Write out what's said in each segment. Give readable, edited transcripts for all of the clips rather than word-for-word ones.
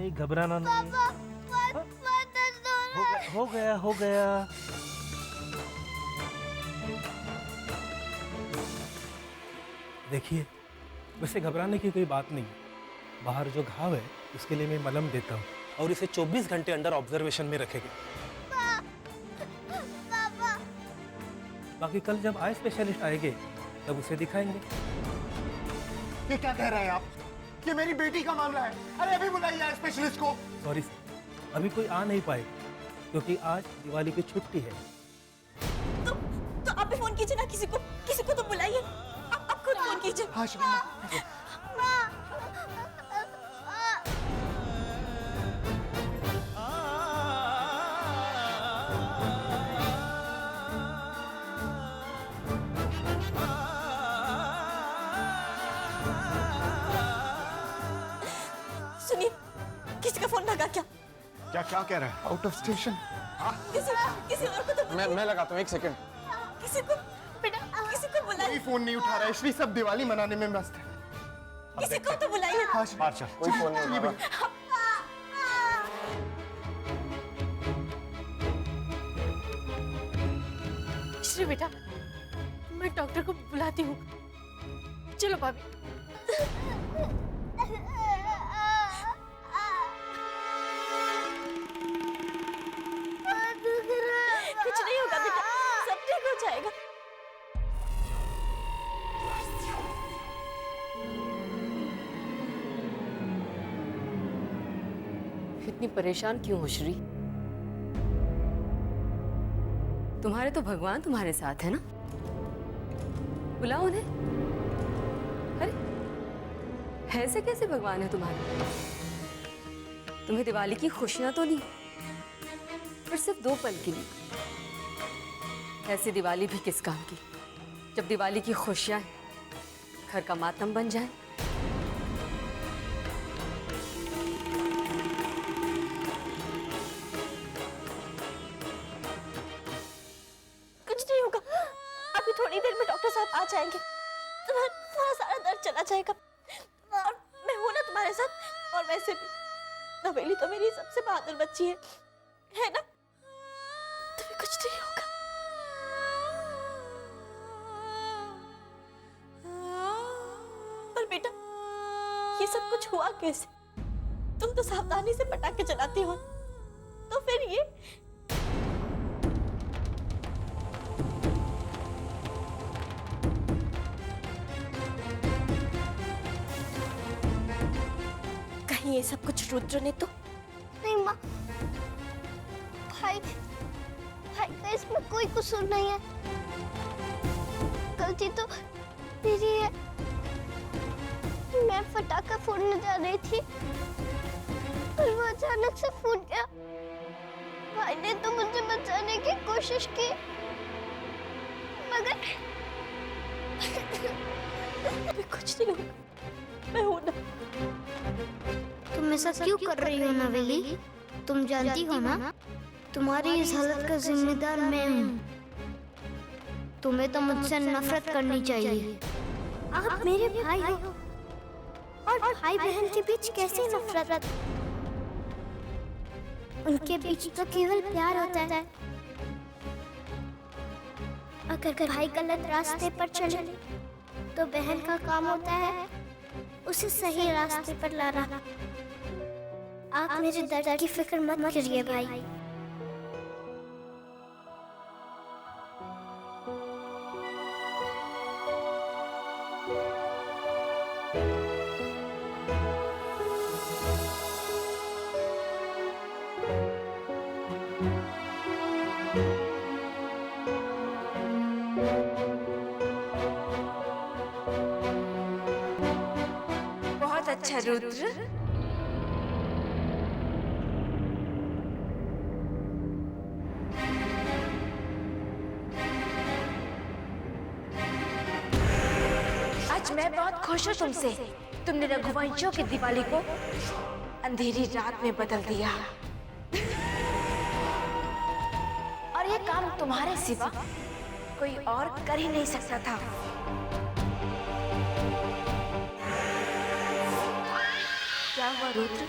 नहीं, घबराना नहीं। पापा, बहुत दर्द हो रहा है। हो गया, हो गया। देखिए, वैसे घबराने की कोई बात नहीं है। बाहर जो घाव है उसके लिए मैं मलहम देता हूँ और इसे 24 घंटे अंडर ऑब्जर्वेशन में रखेंगे। पापा, बाकी कल जब आई स्पेशलिस्ट आएंगे तब उसे दिखाएंगे। ये क्या कह रहे हैं आप? ये मेरी बेटी का मामला है। अरे अभी बुलाइए स्पेशलिस्ट को। सॉरी सर, अभी कोई आ नहीं पाएगा क्योंकि आज दिवाली की छुट्टी है। तो आप भी फोन कीजिए ना, किसी को तो बुलाइए। आप खुद फोन कीजिए। हाँ शबीना। सुनिए, किसी का फोन लगा क्या? क्या कह रहे हैं? Out of station. किसी और को तो मैं लगाता हूँ, एक सेकंड। किसी को बुलाइए। कोई फोन नहीं उठा रहा है, इसलिए सब दिवाली मनाने में मस्त है। किसी को तो बुलाइए। हाँ शबीना। कोई फोन नहीं उठा रहा। श्री बेटा, मैं डॉक्टर को बुलाती हूँ। चलो भाभी। कुछ नहीं होगा बेटा, सब ठीक हो जाएगा। इतनी परेशान क्यों हो श्री? तुम्हारे तो भगवान तुम्हारे साथ है ना, बुलाओ उन्हें। अरे ऐसे कैसे भगवान है तुम्हारे? तुम्हें दिवाली की खुशियां तो नहीं, पर सिर्फ 2 पल के लिए। ऐसी दिवाली भी किस काम की जब दिवाली की खुशियां घर का मातम बन जाए। कुछ नहीं होगा, अभी थोड़ी देर में डॉक्टर साहब आ जाएंगे। तुम्हारा सारा दर्द चला जाएगा और मैं हूं ना तुम्हारे साथ। और वैसे भी नवेली तो मेरी सबसे बहादुर बच्ची है ना? तुम्हें कुछ नहीं होगा। पर बेटा, ये सब कुछ हुआ कैसे? तुम तो सावधानी से पटाखे चलाती हो, तो फिर ये कहीं ये सब कुछ रुद्र ने तो नहीं माँ, भाई का इसमें कोई कसूर नहीं है। गलती तो मेरी है। मैं पटाखा फोड़ने जा रही थी और वो अचानक से फूट गया। भाई ने तो मुझे बचाने की कोशिश की, मगर मैं कुछ नहीं होगा, मैं हूं ना। तुम ऐसा क्यों कर रही हो नवेली? तुम जानती हो ना, तुम्हारी इस हालत का जिम्मेदार मैं हूँ। तुम्हें तो मुझसे नफरत करनी चाहिए। आप मेरे भाई हो और भाई बहन के बीच कैसे नफरत? उनके बीच तो केवल प्यार होता है। अगर भाई गलत रास्ते पर चले तो बहन का काम होता है उसे सही रास्ते पर लाना। आप मेरे दर्द की फिक्र मत करिए भाई। बहुत अच्छा रुद्र। आज मैं बहुत खुश हूँ तुमसे। तुमने रघुवंशियों की दिवाली को अंधेरी रात में बदल दिया और ये काम तुम्हारे सिवा कोई और कर ही नहीं सकता था। क्या हुआ रुद्र?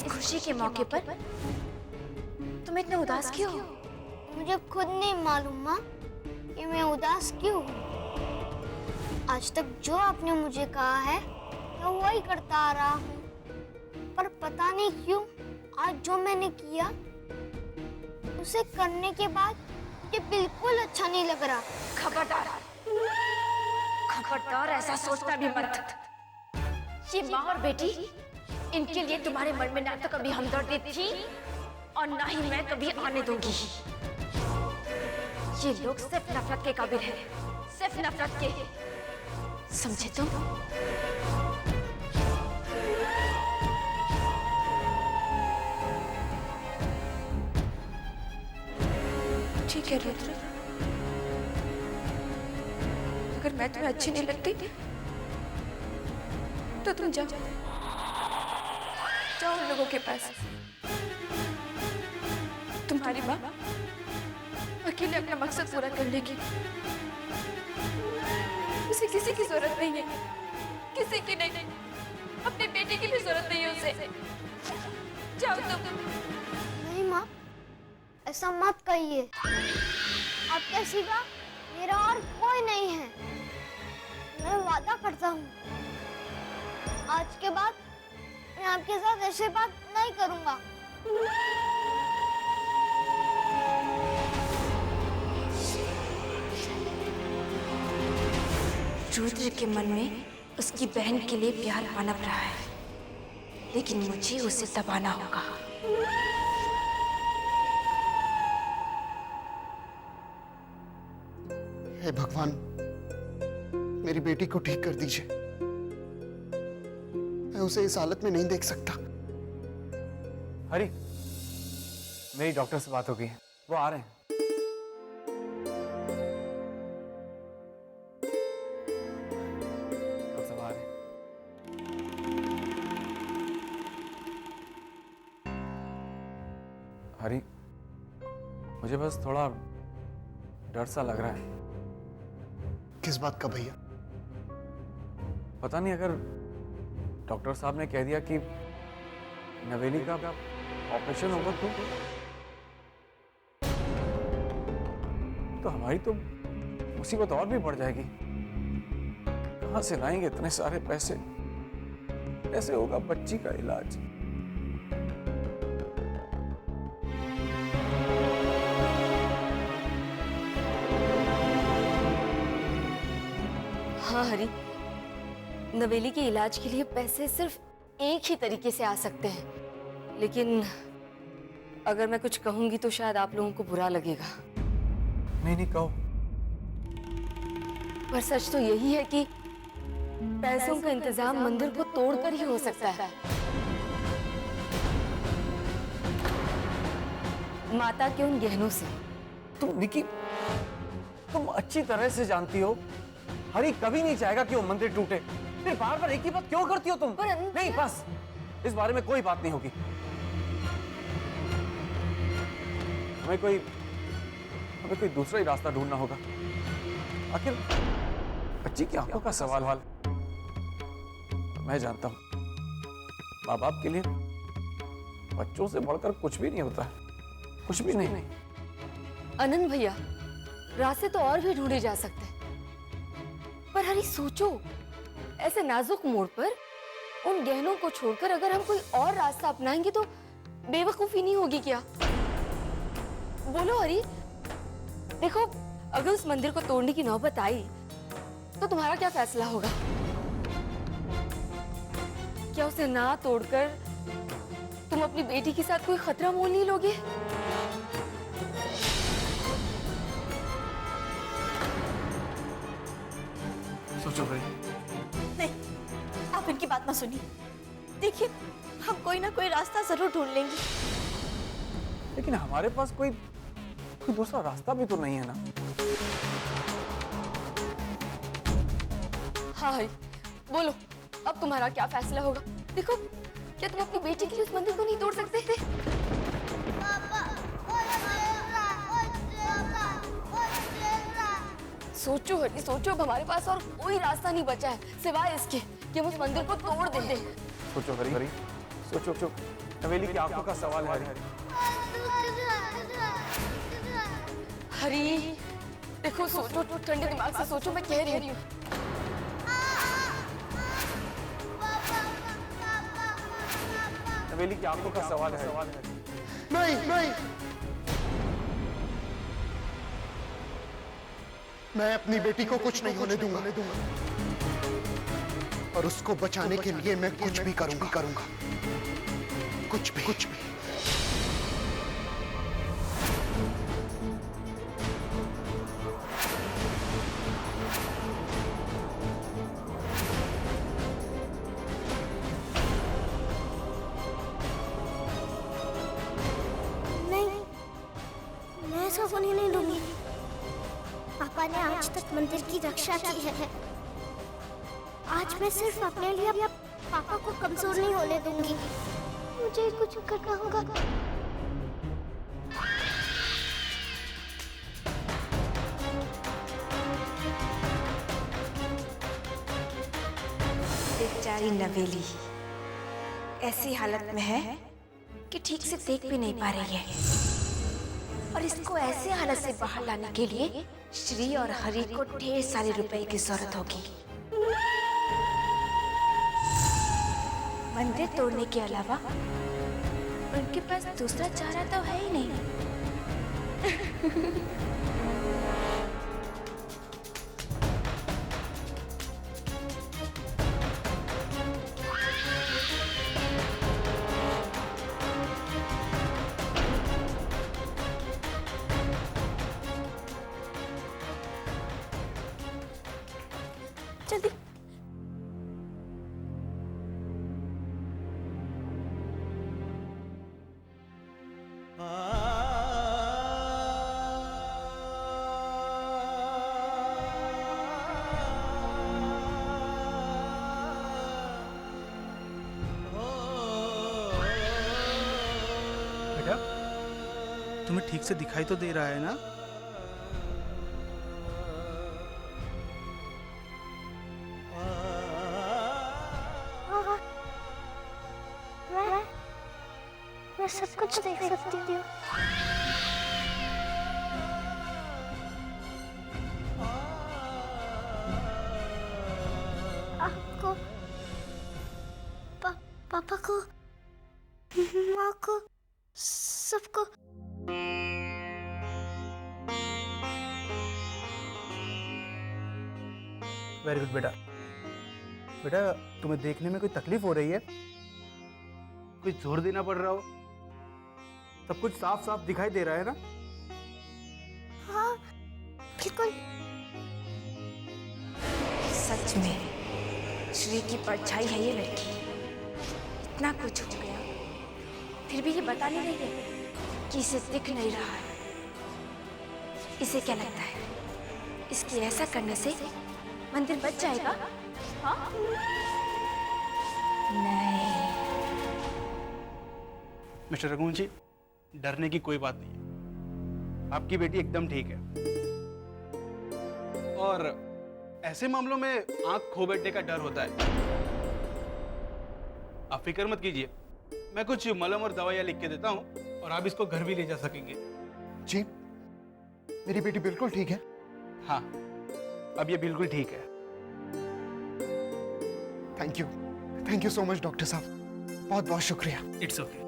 इस खुशी के मौके पर तुम इतने उदास क्यों हो? मुझे खुद नहीं मालूम माँ कि मैं उदास क्यों हूँ। आज तक जो आपने मुझे कहा है मैं वही करता आ रहा हूँ, पर पता नहीं क्यों आज जो मैंने किया उसे करने के बाद मुझे बिल्कुल अच्छा नहीं लग रहा। खबरदार, खबरदार, ऐसा सोचना भी मत। ये माँ और बेटी, इनके लिए तुम्हारे मन में ना तो कभी हमदर्दी थी और ना ही मैं कभी आने दूंगी। ये लोग सिर्फ नफरत के काबिल हैं, सिर्फ नफरत के। समझे तुम? ठीक है रुद्र, अगर मैं तुम्हें अच्छी नहीं लगती तो तुम जाओ, जाओ उन लोगों के पास। तुम्हारी माँ अकेले अपना मकसद पूरा कर लेगी, उसे किसी की जरूरत नहीं है, किसी की नहीं, अपनी बेटी की भी जरूरत नहीं है उसे। जाओ तुम। नहीं माँ, ऐसा मत कहिए। आपके सिवा मेरा और कोई नहीं है। मैं वादा करता हूँ आज के बाद मैं आपके साथ ऐसे बात नहीं करूँगा। रुद्र के मन में उसकी बहन के लिए प्यार पनप रहा है, लेकिन मुझे उसे दबाना होगा। हे भगवान, मेरी बेटी को ठीक कर दीजिए। मैं उसे इस हालत में नहीं देख सकता। हरी, मेरी डॉक्टर से बात हो गई है, वो आ रहे हैं। डॉक्टर साहब आ रहे हैं। हरी, मुझे बस थोड़ा डर सा लग रहा है। किस बात का भैया? पता नहीं, अगर डॉक्टर साहब ने कह दिया कि नवेली का ऑपरेशन होगा तो हमारी तो मुसीबत और भी बढ़ जाएगी। कहां से लाएंगे इतने सारे पैसे? कैसे होगा बच्ची का इलाज? हाँ हरी, नवेली के इलाज के लिए पैसे सिर्फ एक ही तरीके से आ सकते हैं, लेकिन अगर मैं कुछ कहूंगी तो शायद आप लोगों को बुरा लगेगा। नहीं कहो। पर सच तो यही है कि पैसों का इंतजाम मंदिर को तोड़कर ही हो सकता है। माता के उन गहनों से। तुम निकी, तुम अच्छी तरह से जानती हो हरी कभी नहीं चाहेगा कि वो मंदिर टूटे। फिर बार बार एक ही बात क्यों करती हो तुम? नहीं, बस इस बारे में कोई बात नहीं होगी। हमें कोई दूसरा ही रास्ता ढूंढना होगा। आखिर बच्ची की आंखों का सवाल है। मैं जानता हूं, माँ बाप के लिए बच्चों से बढ़कर कुछ भी नहीं होता, कुछ भी नहीं। अनंत भैया, रास्ते तो और भी ढूंढे जा सकते हैं, पर हरी सोचो, ऐसे नाजुक मोड़ पर उन गहनों को छोड़कर अगर हम कोई और रास्ता अपनाएंगे तो बेवकूफी नहीं होगी क्या? बोलो हरी। देखो, अगर उस मंदिर को तोड़ने की नौबत आई तो तुम्हारा क्या फैसला होगा? क्या उसे ना तोड़कर तुम अपनी बेटी के साथ कोई खतरा मोल नहीं लोगे? सोचो भाई। नहीं, आप इनकी बात ना सुनिए। देखिए, हम कोई ना कोई रास्ता जरूर ढूंढ लेंगे। लेकिन हमारे पास कोई दूसरा रास्ता भी तो नहीं है ना। हाँ हरी, बोलो, अब तुम्हारा क्या फैसला होगा? देखो, क्या तुम अपनी बेटी के लिए उस मंदिर को नहीं तोड़ सकते थे? सोचो हरी, सोचो, अब हमारे पास और कोई रास्ता नहीं बचा है सिवाय इसके कि हम उस मंदिर को तोड़ दें। सोचो हरी, सोचो सोचो, नवेली की आंखों का सवाल है। हरी देखो, सोचो, ठंडे दिमाग से सोचो, मैं कह रही हूँ। नवेली की आंखों का सवाल है। नहीं नहीं, मैं अपनी बेटी को कुछ नहीं होने दूंगा और उसको बचाने के लिए मैं कुछ भी करूंगा। कुछ भी। नहीं, मैं ऐसा होने नहीं दूंगी। पापा ने आज तक मंदिर की रक्षा की है। आज मैं सिर्फ अपने लिए पापा को कमजोर नहीं होने दूंगी। मुझे कुछ करना होगा। बेचारी नवेली ऐसी हालत में है कि ठीक से देख भी नहीं पा रही है, और इसको ऐसी हालत से बाहर लाने के लिए श्री और हरि को ढेर सारे रुपए की जरूरत होगी। मंदिर तोड़ने के अलावा उनके पास दूसरा चारा तो है ही नहीं। जल्दी। बेटा, तुम्हें ठीक से दिखाई तो दे रहा है ना? मैं सब कुछ देख सकती हूँ। आपको, पापा को, माँ को, सबको। वेरी गुड बेटा। बेटा, तुम्हें देखने में कोई तकलीफ हो रही है? कोई जोर देना पड़ रहा हो? सब कुछ साफ साफ दिखाई दे रहा है ना? हाँ, बिल्कुल। सच में श्री की परछाई है ये लड़की। इतना कुछ हो गया फिर भी ये बता नहीं रही है कि इसे दिख नहीं रहा है। इसे क्या लगता है इसकी ऐसा करने से मंदिर बच जाएगा? हाँ? नहीं। मिस्टर रघुवंश जी, डरने की कोई बात नहीं है। आपकी बेटी एकदम ठीक है। और ऐसे मामलों में आंख खो बैठने का डर होता है। आप फिक्र मत कीजिए, मैं कुछ मलहम और दवाइयां लिख के देता हूं और आप इसको घर भी ले जा सकेंगे। जी, मेरी बेटी बिल्कुल ठीक है। हाँ, अब ये बिल्कुल ठीक है। Thank you so much doctor साहब, बहुत बहुत शुक्रिया। It's okay.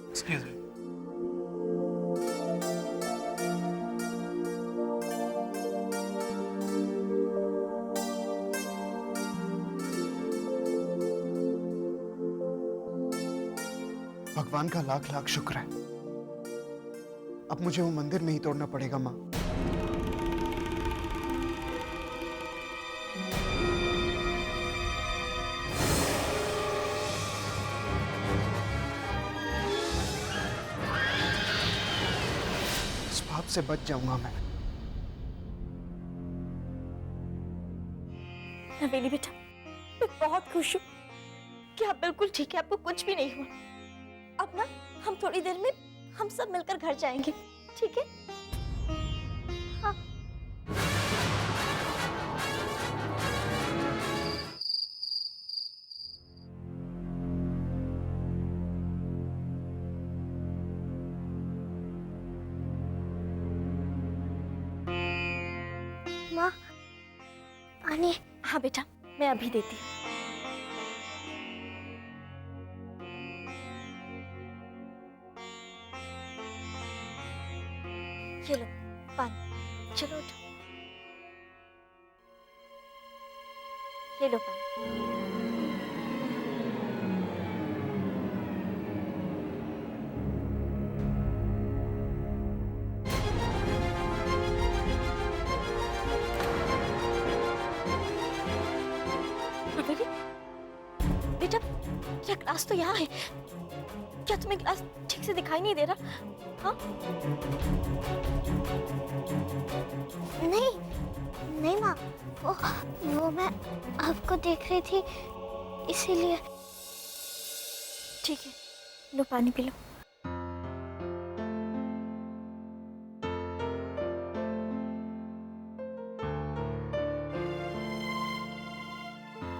Excuse me. भगवान का लाख लाख शुक्र है। अब मुझे वो मंदिर नहीं तोड़ना पड़ेगा माँ। इस पाप से बच जाऊंगा मैं। नवेली बेटा, मैं बहुत खुश हूँ कि आप बिल्कुल ठीक है, आपको कुछ भी नहीं हुआ। अब ना हम थोड़ी देर में हम सब मिलकर घर जाएंगे, ठीक है? हाँ। पानी। हाँ बेटा, मैं अभी देती हूँ। ये लो पानी, चलो उठो। ये लो पानी। नवेली, बेटा क्या ग्लास तो यहाँ है, क्या तुम्हें ग्लास ठीक से दिखाई नहीं दे रहा? हाँ? नहीं नहीं माँ, वो मैं आपको देख रही थी इसीलिए। ठीक है, लो पानी पी लो।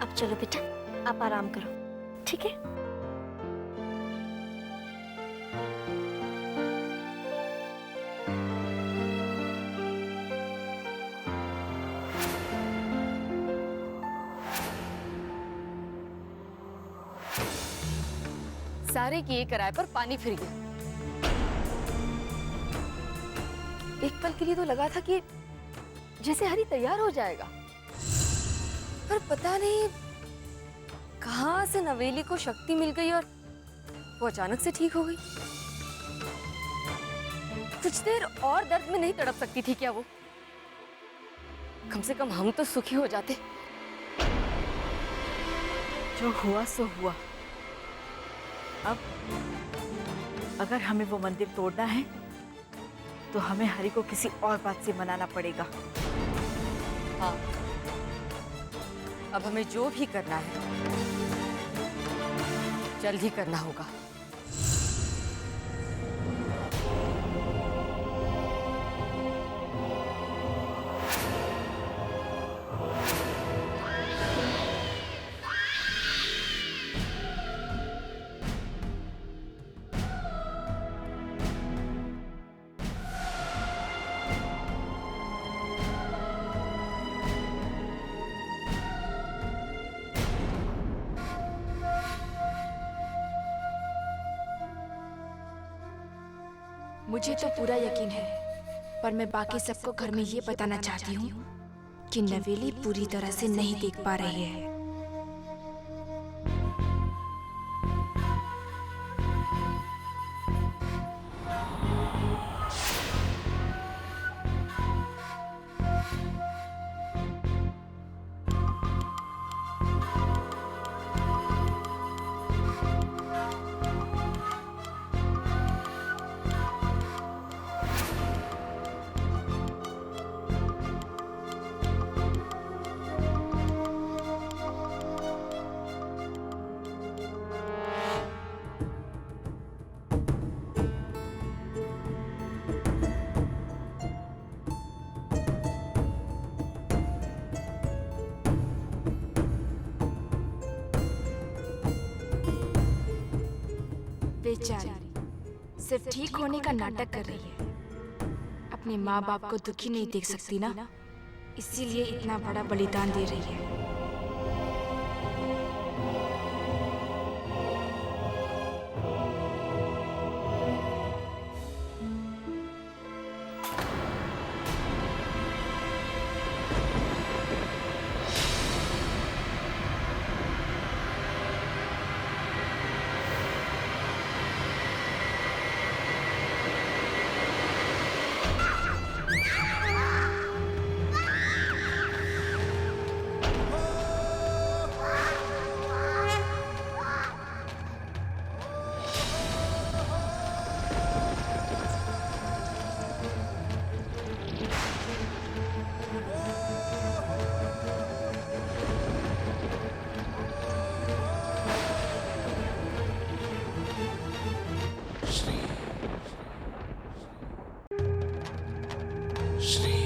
अब चलो बेटा, आप आराम करो, ठीक है? सारे किए कराए पर पानी फिर गया। एक पल के लिए तो लगा था कि जैसे हरी तैयार हो जाएगा, पर पता नहीं कहां से नवेली को शक्ति मिल गई और वो अचानक से ठीक हो गई। कुछ देर और दर्द में नहीं तड़प सकती थी क्या वो? कम से कम हम तो सुखी हो जाते। जो हुआ सो हुआ। अब अगर हमें वो मंदिर तोड़ना है तो हमें हरि को किसी और बात से मनाना पड़ेगा। हाँ, अब हमें जो भी करना है जल्द ही करना होगा। मुझे तो पूरा यकीन है, पर मैं बाकी सबको घर में ये बताना चाहती हूँ कि नवेली पूरी तरह से नहीं देख पा रही है। बेचारी सिर्फ ठीक होने का नाटक कर रही है। अपने माँ बाप को दुखी नहीं देख सकती ना, इसीलिए इतना बड़ा बलिदान दे रही है। श्री